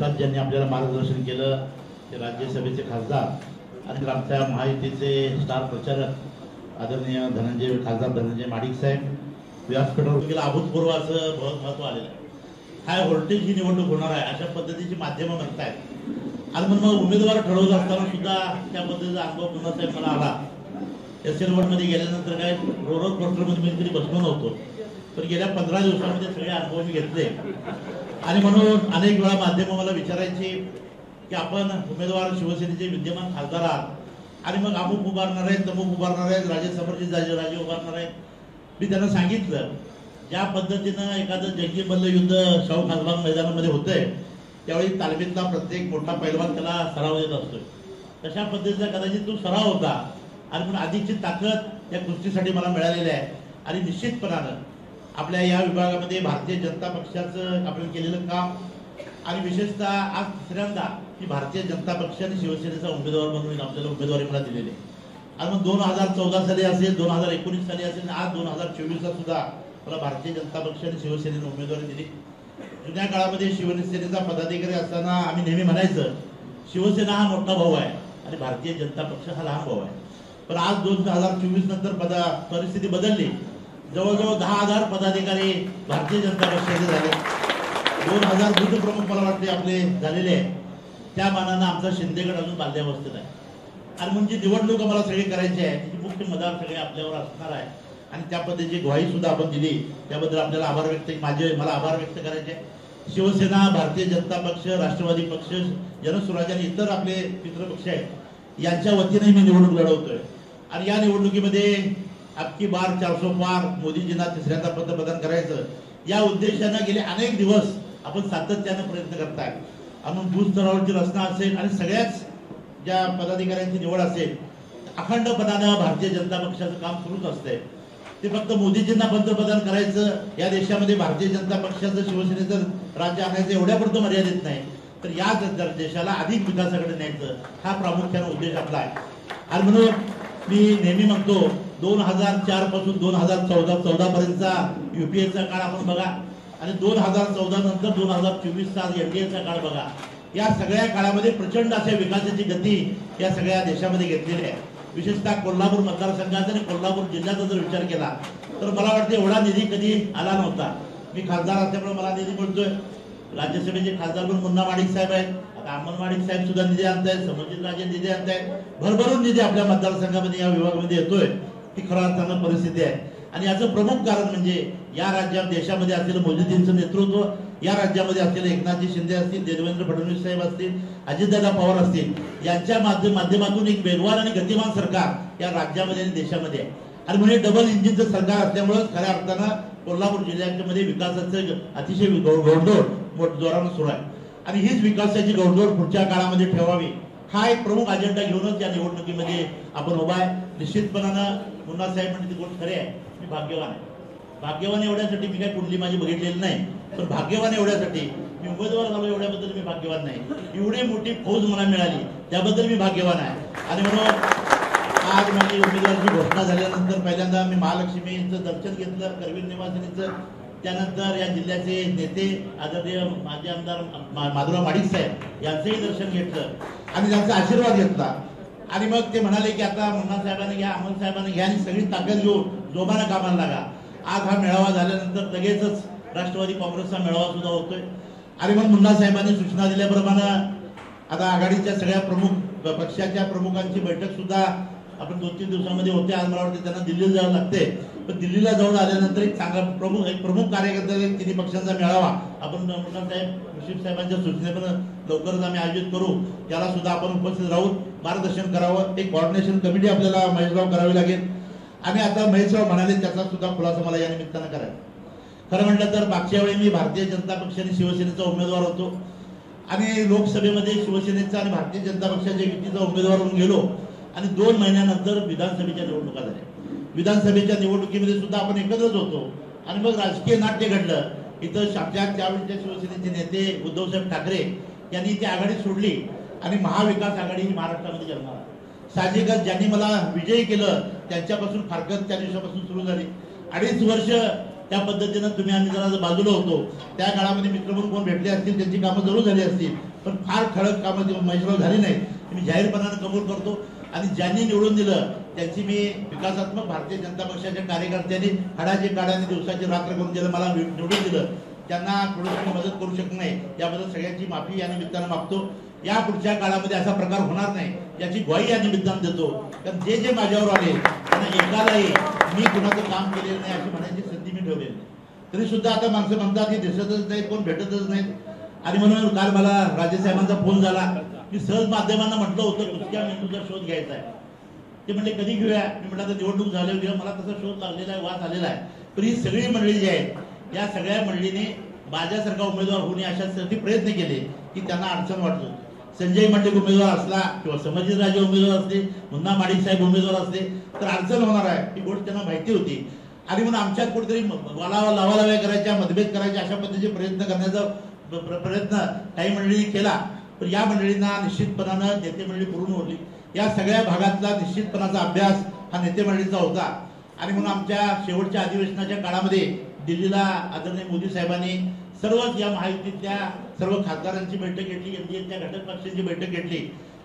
आत्ताच ज्यांनी आपल्याला मार्गदर्शन केलं ते राज्यसभेचे खासदार आणि आमच्या महायुतीचे स्टार प्रचारक आदरणीय खासदार धनंजय माडिक साहेब व्यासपीठावर गेला अभूतपूर्व असं महत्व आलेलं आहे. हाय व्होल्टेज ही निवडणूक होणार आहे अशा पद्धतीची माध्यमं म्हणतायत. आणि मग उमेदवार ठरवत असताना सुद्धा त्या पद्धतीचा अनुभव पुन्हा साहेब मला आला. एसएल मध्ये गेल्यानंतर काय रोड पोस्टरमध्ये मी कधी बसलो नव्हतो, पण गेल्या 15 दिवसांमध्ये सगळे अनुभव मी घेतले. आणि म्हणून अनेक वेळा माध्यमं मला विचारायची की आपण उमेदवार शिवसेनेचे विद्यमान खासदार आहात आणि मग अमुक उभारणार आहेत, तमुक उभारणार आहेत, राजे राजे उभारणार आहेत. मी त्यांना सांगितलं ज्या पद्धतीनं एखादं जंगीबद्ध युद्ध शाहू खासबाग मैदानामध्ये होतंय त्यावेळी तालमीतला प्रत्येक मोठा पैलवान त्याला सराव देत असतोय, तशा पद्धतीचा कदाचित तो सराव होता. आणि म्हणून अधिकची ताकद या कुस्तीसाठी मला मिळालेली आहे. आणि निश्चितपणानं आपल्या या विभागामध्ये भारतीय जनता पक्षाचं आपण केलेलं काम आणि विशेषतः आज तिसऱ्यांदा की भारतीय जनता पक्ष आणि शिवसेनेचा उमेदवार म्हणून आपल्याला उमेदवारी मला दिलेली आहे. आणि मग 2014 साली असेल, 2019 साली असेल, आज 2024 सुद्धा मला भारतीय जनता पक्ष आणि शिवसेनेने उमेदवारी दिली. जुन्या काळामध्ये शिवसेनेचा पदाधिकारी असताना आम्ही नेहमी म्हणायचं शिवसेना हा मोठा भाऊ आहे आणि भारतीय जनता पक्ष हा लहान भाऊ आहे. पण आज 2024 नंतर परिस्थिती बदलली. जवळजवळ 10,000 पदाधिकारी भारतीय जनता पक्षाचे झाले. 2,000 बूथ प्रमुख मला वाटते आपले झालेले आहेत. त्या मानानं आमचा शिंदेगड अजून बाल्यावस्थेत आहे. आणि म्हणजे निवडणूक आम्हाला सगळी करायची आहे, त्याची मुख्य मदार सगळे आपल्यावर असणार आहे. आणि त्या पद्धतीची ग्वाही सुद्धा आपण दिली, त्याबद्दल आपल्याला आभार मला आभार व्यक्त करायचे. शिवसेना, भारतीय जनता पक्ष, राष्ट्रवादी पक्ष, जनसुराज आणि इतर आपले मित्रपक्ष आहेत यांच्या वतीने मी निवडणूक लढवतोय. आणि या निवडणुकीमध्ये अबकी बार 400 पार मोदीजींना तिसऱ्यांदा पंतप्रधान करायचं या उद्देशानं गेले अनेक दिवस आपण सातत्यानं प्रयत्न करताय. आपण बूथ स्तरावरची रचना असेल आणि सगळ्याच ज्या पदाधिकाऱ्यांची निवड असेल, अखंडपणानं भारतीय जनता पक्षाचं काम सुरूच असतंय. ते फक्त मोदीजींना पंतप्रधान करायचं, या देशामध्ये भारतीय जनता पक्षाचं शिवसेनेचं राज्य आणायचं एवढ्यापुरतं मर्यादित नाही, तर या देशाला अधिक विकासाकडे न्यायचं हा प्रामुख्याने उद्देश आपला आहे. आणि म्हणून मी नेहमी म्हणतो 2004 पासून 2014 पर्यंतचा युपीएचा काळ आपण बघा आणि 2014 नंतर 2024चा एनडीएचा काळ बघा. या सगळ्या काळामध्ये प्रचंड अशा विकासाची गती या सगळ्या देशामध्ये घेतलेली आहे. विशेषतः कोल्हापूर मतदारसंघाचा आणि कोल्हापूर जिल्ह्याचा जर विचार केला तर मला वाटतं एवढा निधी कधी आला नव्हता. मी खासदार असल्यामुळे मला निधी मिळतोय. राज्यसभेचे खासदार पण मुन्ना माडिक साहेब आहेत, आता अमन माडिक साहेब सुद्धा निधी आणतायत, समरजित राजे निधी आणतायत. भरभरून निधी आपल्या मतदारसंघामध्ये या विभागामध्ये येतोय. ही खरं अर्थानं परिस्थिती आहे. आणि याचं प्रमुख कारण म्हणजे या राज्यात देशामध्ये असलेलं मोदीजींचं नेतृत्व, या राज्यामध्ये असलेले एकनाथजी शिंदे असतील, देवेंद्र फडणवीस साहेब असतील, अजितदादा पवार असतील, यांच्या माध्यमातून एक वेगवान आणि गतिमान सरकार या राज्यामध्ये आणि देशामध्ये आहे. आणि म्हणजे डबल इंजिनचं सरकार असल्यामुळे खऱ्या अर्थानं कोल्हापूर जिल्ह्यामध्ये विकासाचं अतिशय घोडदौड जोरानं सुरू आहे. आणि हीच विकासाची घोडदौड पुढच्या काळामध्ये ठेवावी हा एक प्रमुख अजेंडा घेऊनच या निवडणुकीमध्ये आपण उभा आहे. निश्चितपणानं मुन्ना साहेब म्हणजे ती गोष्ट खरी आहे. मी भाग्यवान आहे. भाग्यवान एवढ्यासाठी मी काही कुंडली माझी बघितलेली नाही, पण भाग्यवान एवढ्यासाठी मी उमेदवार झालो एवढ्याबद्दल मी भाग्यवान नाही. एवढी मोठी फौज मला मिळाली त्याबद्दल मी भाग्यवान आहे. आणि म्हणून आज माझी उमेदवारीची घोषणा झाल्यानंतर पहिल्यांदा मी महालक्ष्मीचं दर्शन घेतलं, करवीर निवासिनीचं. त्यानंतर या जिल्ह्याचे नेते आदरणीय माजी आमदार माधवराव माडिक साहेब यांचंही दर्शन घेतलं आणि त्यांचा आशीर्वाद घेतला. आणि मग ते म्हणाले की आता मुन्ना साहेबांनी घ्या, अमन साहेबांनी घ्या आणि सगळी ताकद घेऊन जोमानं कामाला लागा. आज हा मेळावा झाल्यानंतर लगेचच राष्ट्रवादी काँग्रेसचा मेळावा सुद्धा होतोय. आणि मग मुन्ना साहेबांनी सूचना दिल्याप्रमाणे आता आघाडीच्या सगळ्या प्रमुख पक्षाच्या प्रमुखांची बैठक सुद्धा आपण 2-3 दिवसांमध्ये होते. आज मला वाटतं त्यांना दिल्लीला जावं लागते, पण दिल्लीला जाऊन आल्यानंतर एक प्रमुख कार्यकर्ता तिन्ही पक्षांचा मेळावा आपण मुन्ना साहेब मुश्रीफ साहेबांच्या सूचनेप्रमाणे लवकरच आम्ही आयोजित करू. त्याला सुद्धा आपण उपस्थित राहून मार्गदर्शन करावं. एक कोऑर्डिनेशन कमिटी आपल्याला महेशराव करावी लागेल. आणि आता महेशराव म्हणाले त्याचा सुद्धा खुलासा मला या निमित्तानं करायचा. खरं म्हटलं तर मागच्या वेळी मी भारतीय जनता पक्ष आणि शिवसेनेचा उमेदवार होतो आणि लोकसभेमध्ये शिवसेनेचा आणि भारतीय जनता पक्षाच्या युतीचा उमेदवार म्हणून गेलो. आणि 2 महिन्यानंतर विधानसभेच्या निवडणुका झाल्या. विधानसभेच्या निवडणुकीमध्ये सुद्धा आपण एकत्रच होतो. आणि मग राजकीय नाट्य घडलं. इथं त्यावेळीच्या शिवसेनेचे नेते उद्धवसाहेब ठाकरे यांनी ती आघाडी सोडली आणि महाविकास आघाडी ही महाराष्ट्रामध्ये जन्माला. साहजिकच ज्यांनी मला विजयी केलं त्यांच्यापासून फारकत त्या दिवसापासून सुरू झाली. 2.5 वर्ष त्या पद्धतीनं तुम्ही आम्ही जरा बाजूला होतो. त्या काळामध्ये मित्र म्हणून कोण भेटले असतील, त्यांची कामं जरूर झाली असतील, पण फार ठळक कामं महेशराव झाली नाही. मी जाहीरपणाने कबूल करतो आणि ज्यांनी निवडून दिलं त्यांची मी विकासात्मक भारतीय जनता पक्षाच्या कार्यकर्त्यांनी हाडाचे काढाने दिवसाची रात्र करून दिलं, मला निवडून दिलं, त्यांना थोडीशी मदत करू शकत नाही याबद्दल सगळ्यांची माफी या निमित्तानं मागतो. या पुढच्या काळामध्ये असा प्रकार होणार नाही याची ग्वाही या निमित्तानं देतो. कारण जे जे माझ्यावर आले त्यांना एकालाही मी कुणाचं काम केलेलं नाही अशी म्हणायची संधी मी ठेवलेली नाही. तरी सुद्धा आता माणसं म्हणतात की दिसतच नाहीत, कोण भेटतच नाहीत. आणि म्हणून काल मला राजेसाहेबांचा फोन झाला. मी सहज माध्यमांना म्हटलं होतं दुसऱ्या मेंदूचा शोध घ्यायचा आहे. ते म्हणले कधी घेऊया. मी म्हटलं आता निवडणूक झाली होती, मला तसा शोध लागलेला आहे, वाद आलेला आहे. पण ही सगळी मंडळी जी आहेत या सगळ्या मंडळीने माझ्यासारखा उमेदवार होणे अशासाठी प्रयत्न केले की त्यांना अडचण वाटत होती. संजय मंडलिक उमेदवार असला किंवा संभाजीराजे उमेदवार असते, मुन्ना माडिक साहेब उमेदवार असते तर अडचण होणार आहे ही गोष्ट त्यांना माहिती होती. आणि म्हणून आमच्यात कुठेतरी लावालाव्या करायच्या, मतभेद करायच्या अशा पद्धतीचे प्रयत्न करण्याचा प्रयत्न काही मंडळींनी केला. पण या मंडळींना निश्चितपणानं नेते मंडळी पुरून उरली. या सगळ्या भागातला निश्चितपणाचा अभ्यास हा नेते मंडळीचा होता. आणि म्हणून आमच्या शेवटच्या अधिवेशनाच्या काळामध्ये दिल्लीला आदरणीय मोदी साहेबांनी सर्वच या महायुतीतल्या सर्व खासदारांची बैठक घेतली, एनडीएच्या घटक पक्षांची बैठक घेतली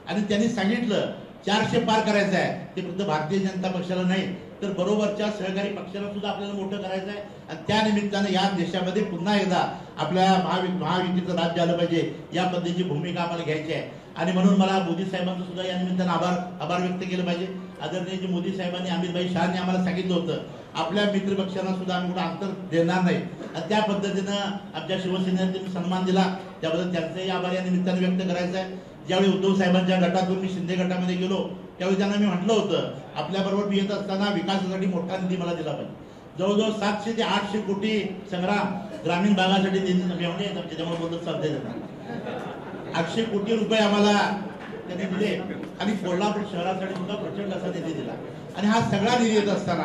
आणि त्यांनी सांगितलं 400 पार करायचं आहे. ते फक्त भारतीय जनता पक्षाला नाही तर बरोबरच्या सहकारी पक्षाला सुद्धा आपल्याला मोठं करायचं आहे. आणि त्या निमित्तानं या देशामध्ये पुन्हा एकदा आपल्या महायुतीचं राज्य आलं पाहिजे या पद्धतीची भूमिका आम्हाला घ्यायची आहे. आणि म्हणून मला मोदी साहेबांचं सुद्धा या निमित्तानं आभार व्यक्त केलं पाहिजे. आदरणीय मोदी साहेबांनी अमितभाई शहानी आम्हाला सांगितलं होतं आपल्या मित्रपक्षांना सुद्धा आम्ही कुठं अंतर देणार नाही. आणि त्या पद्धतीनं आमच्या शिवसेनेने त्यांनी सन्मान दिला, त्याबद्दल त्यांचंही आभार या निमित्तानं व्यक्त करायचं आहे. ज्यावेळी उद्धव साहेबांच्या गटातून मी शिंदे गटामध्ये गेलो त्यावेळी त्यांना मी म्हटलं होतं आपल्याबरोबर मी येत असताना विकासासाठी मोठा निधी मला दिला पाहिजे. जवळजवळ 700 ते 800 कोटी संग्राम ग्रामीण भागासाठी निधी त्याच्यामुळे बोलत चालते 800 कोटी रुपये आम्हाला त्यांनी दिले. आणि कोल्हापूर शहरासाठी सुद्धा प्रचंड असा निधी दिला. आणि हा सगळा निधी येत असताना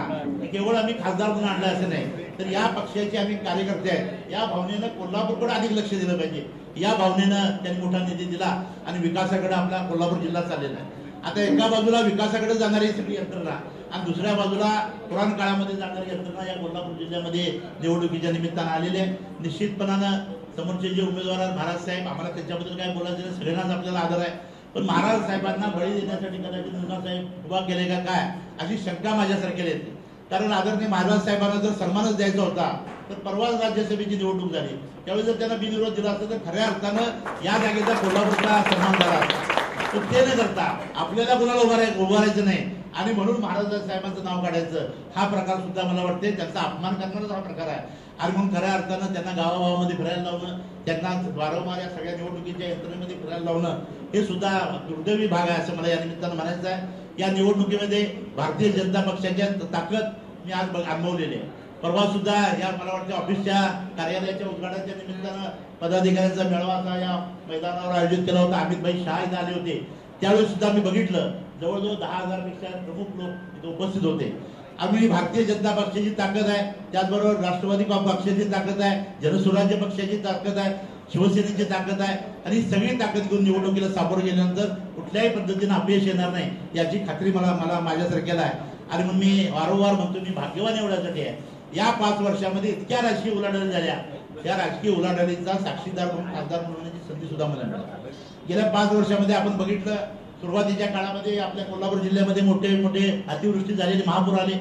केवळ आम्ही खासदार म्हणून आणला असं नाही तर या पक्षाचे आम्ही कार्यकर्ते आहेत या भावनेनं कोल्हापूरकडे अधिक लक्ष दिलं पाहिजे या भावनेनं त्यांनी मोठा निधी दिला आणि विकासाकडे आपला कोल्हापूर जिल्हा चाललेला आहे. आता एका बाजूला विकासाकडे जाणारी सगळी यंत्रणा आणि दुसऱ्या बाजूला पुराण काळामध्ये जाणारी यंत्रणा या कोल्हापूर जिल्ह्यामध्ये निवडणुकीच्या निमित्तानं आलेले आहे. निश्चितपणानं समोरचे जे उमेदवार आहेत महाराज साहेब आम्हाला त्यांच्याबद्दल काय बोलायचं नाही, सगळ्यांनाच आपल्याला आदर आहे. पण महाराज साहेबांना बळी देण्यासाठी कदाचित मुन्ना साहेब उभा केले का काय अशी शंका माझ्यासारख्याला येते. कारण आदरणीय महाराज साहेबांना जर सन्मानच द्यायचा होता तर परवाच राज्यसभेची निवडणूक झाली त्यावेळी जर त्यांना बिनविरोध दिला असतं तर खऱ्या अर्थानं या जागेचा कोल्हापूरचा सन्मान झाला असता. तर ते न करता आपल्याला कोणाला उभारायचं नाही आणि म्हणून महाराज साहेबांचं नाव काढायचं हा प्रकार सुद्धा मला वाटते त्यांचा अपमान करणारा हा प्रकार आहे. आणि म्हणून खऱ्या अर्थानं त्यांना गावागावामध्ये फिरायला लावणं, त्यांना वारंवार या सगळ्या निवडणुकीच्या यंत्रणेमध्ये फिरायला लावणं हे सुद्धा दुर्दैवी भाग आहे असं मला या निमित्तानं म्हणायचं आहे. या निवडणुकीमध्ये भारतीय जनता पक्षाच्या ताकद मी आज अनुभवलेली आहे. परवा सुद्धा या मला वाटतं ऑफिसच्या कार्यालयाच्या उद्घाटनाच्या निमित्तानं पदाधिकाऱ्यांचा मेळावा असा या मैदानावर आयोजित केला होता. अमितभाई शहा इथं आले होते त्यावेळी सुद्धा मी बघितलं जवळजवळ 10,000 पेक्षा प्रमुख लोक इथे उपस्थित होते. आम्ही भारतीय जनता पक्षाची ताकद आहे, त्याचबरोबर राष्ट्रवादी पक्षाची ताकद आहे, जनसुराज्य पक्षाची ताकद आहे, शिवसेनेची ताकद आहे आणि सगळी ताकद घेऊन निवडणुकीला सामोरं गेल्यानंतर कुठल्याही पद्धतीनं अपयश येणार नाही याची खात्री मला माझ्यासारख्याला आहे. आणि म्हणून मी वारंवार म्हणतो मी भाग्यवान एवढ्यासाठी आहे. या 5 वर्षामध्ये इतक्या राजकीय उलाढाली झाल्या त्या राजकीय उलाढालीचा साक्षीदार म्हणून खासदार म्हणण्याची संधी सुद्धा मला मिळाली. गेल्या 5 वर्षामध्ये आपण बघितलं सुरुवातीच्या काळामध्ये आपल्या कोल्हापूर जिल्ह्यामध्ये मोठे मोठे अतिवृष्टी झालेले महापूर आले.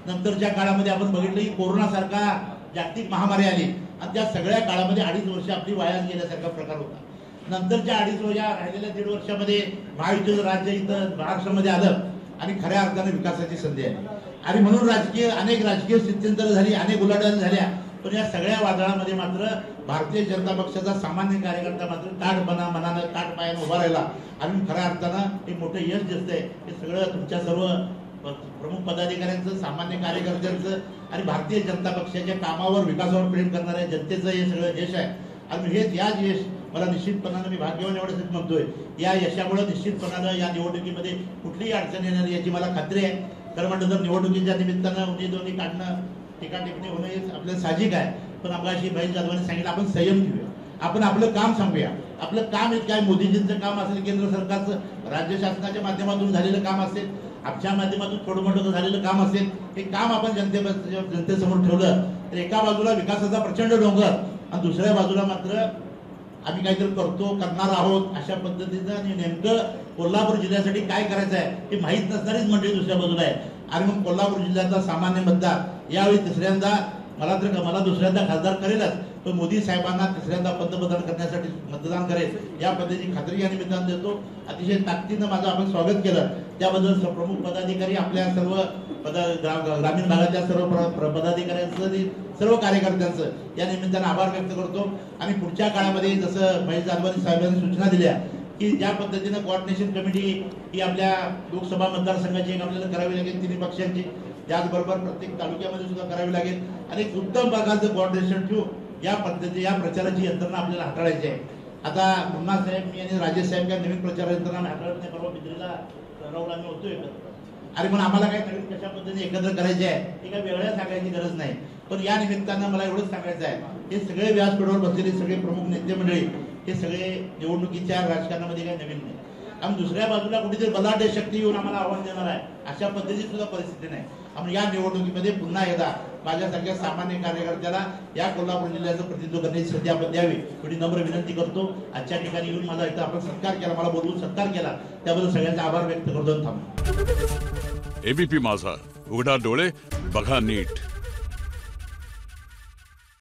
नंतरच्या काळामध्ये आपण बघितलं की कोरोनासारखा जागतिक महामारी आली आणि त्या सगळ्या काळामध्ये 2.5 वर्ष आपली वाया गेल्यासारखा प्रकार होता. नंतरच्या 2.5 वर्ष राहिलेल्या 1.5 वर्षामध्ये महायुतीचं राज्य इथं महाराष्ट्रामध्ये आलं आणि खऱ्या अर्थाने विकासाची संधी आहे. आणि म्हणून अनेक राजकीय स्थित्यंतर झाली, अनेक उलाढाली झाल्या. पण या सगळ्या वादळामध्ये मात्र भारतीय जनता पक्षाचा सामान्य कार्यकर्ता मात्र मनानं ताठ पायानं उभा राहिला आणि खऱ्या अर्थानं एक मोठं यश दिसतंय. हे सगळं तुमच्या सर्व प्रमुख पदाधिकाऱ्यांचं, सामान्य कार्यकर्त्यांचं आणि भारतीय जनता पक्षाच्या कामावर विकासावर प्रेम करणाऱ्या जनतेचं हे सगळं यश आहे. आणि याच यश मला निश्चितपणानं मी भाग्यवान एवढ्यासाठी म्हणतोय. या यशामुळे निश्चितपणानं या निवडणुकीमध्ये कुठलीही अडचण येणार याची मला खात्री आहे. खरं म्हटलं तर निवडणुकीच्या निमित्तानं उन्ही काढणं टीकाटिप्पणी होणं हे आपलं साहजिक आहे. पण आमची बहीण जाधवांनी सांगितलं आपण संयम घेऊया, आपण आपलं काम सांगूया. आपलं काम काय मोदीजींचं काम असेल, केंद्र सरकारचं राज्य शासनाच्या माध्यमातून झालेलं काम असेल, आमच्या माध्यमातून थोडं मोठं झालेलं काम असेल, हे काम आपण जनतेसमोर ठेवलं तर एका बाजूला विकासाचा प्रचंड डोंगर आणि दुसऱ्या बाजूला मात्र आम्ही काहीतरी करतो, करणार आहोत अशा पद्धतीनं, आणि नेमकं कोल्हापूर जिल्ह्यासाठी काय करायचं आहे हे माहीत नसणारीच मंडळी दुसऱ्या बाजूला आहे. आणि मग कोल्हापूर जिल्ह्याचा सामान्य मतदार यावेळी तिसऱ्यांदा, मला दुसऱ्यांदा खासदार करेलच, पण मोदी साहेबांना तिसऱ्यांदा पंतप्रधान करण्यासाठी मतदान करेल या पद्धतीची खात्री या निमित्तानं देतो. अतिशय ताकदीनं माझं आपण स्वागत केलं त्याबद्दल प्रमुख पदाधिकारी, आपल्या सर्व ग्रामीण भागाच्या सर्व पदाधिकाऱ्यांचं, सर्व कार्यकर्त्यांचं या निमित्तानं आभार व्यक्त करतो. आणि पुढच्या काळामध्ये जसं महेश जानवरी साहेबांनी सूचना दिल्या की ज्या पद्धतीनं कोऑर्डिनेशन कमिटी ही आपल्या लोकसभा मतदारसंघाची एक आपल्याला करावी लागेल, तिन्ही पक्षांची, त्याचबरोबर प्रत्येक तालुक्यामध्ये सुद्धा करावी लागेल, आणि एक उत्तम प्रकारचं कोऑर्डिनेशन ठेवून या पद्धती या प्रचाराची यंत्रणा आपल्याला हाताळायची आहे. आता मुन्ना साहेब, मी आणि राजेश साहेब काय नवीन प्रचार यंत्रणा हाताळत नाही, परवा बिद्रीला राहुल आम्ही होतो एकत्र. आणि पण आम्हाला काय नवीन कशा पद्धतीने एकत्र करायचे आहे हे काय वेगळ्या सांगायची गरज नाही. पण या निमित्तानं मला एवढंच सांगायचं आहे, हे सगळे व्यासपीठावर बसलेले सगळे प्रमुख नेते मंडळी हे सगळे निवडणुकीच्या राजकारणामध्ये काही नवीन नाही. आम्ही दुसऱ्या बाजूला कुठेतरी बलाढ्य शक्ती येऊन आम्हाला आव्हान देणार आहे अशा पद्धतीची सुद्धा परिस्थिती नाही. आपण या निवडणुकीमध्ये पुन्हा एकदा माझ्यासारख्या सामान्य कार्यकर्त्याला या कोल्हापूर जिल्ह्याचं प्रतिनिधित्व करण्याची संधी आपण द्यावी एवढी नम्र विनंती करतो. आजच्या ठिकाणी येऊन माझा इथं आपण सत्कार केला, मला बोलवून सत्कार केला, त्याबद्दल सगळ्यांचा आभार व्यक्त करतो. थांबतो. एबीपी माझा, उघडा डोळे बघा नीट.